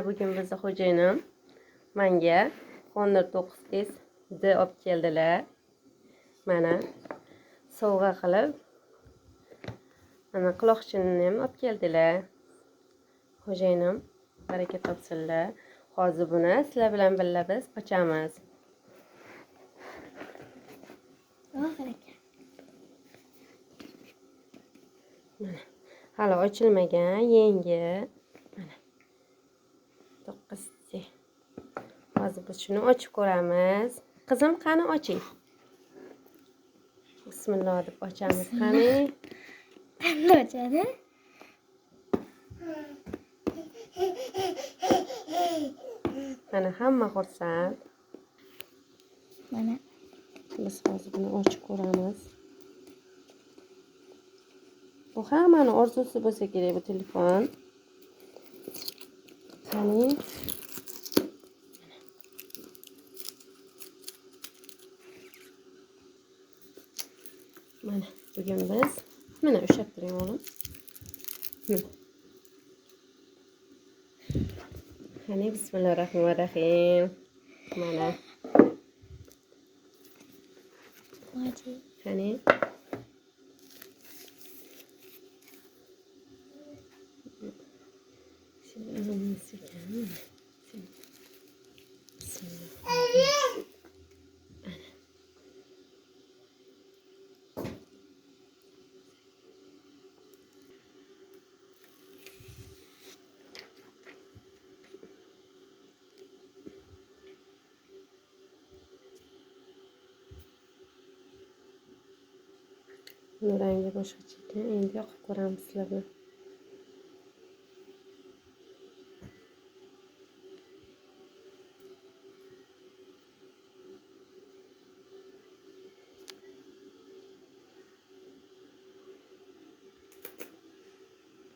Bugün bizni xo'jayinim menga Honor 9S olib keldilar. Mana sovg'a qilib, mana quloqchinni ham olib keldilar. Xo'jayinim baraka topsinlar. Hozir buni sizlar bilan birga biz ochamiz. Mana hali ochilmagan, yangi. Mana 9C. Hozir biz shuni ochib ko'ramiz. Qizim, qani oching. Bismillah deb ochamiz qani. Qanday ochadi? Mana hamma xursand. Mana Biz hozir buni ochib ko'ramiz. Bu hammani orzusi bo'lsa kerak bu telefon. Qani. Mana bugun biz mana ushlab turing o'g'lim. Qani bismillahirrohmanirrohim. Mana. Qani. Buni rangi boshqacha ekan. Endi yoqib ko'ramiz sizlar bilan.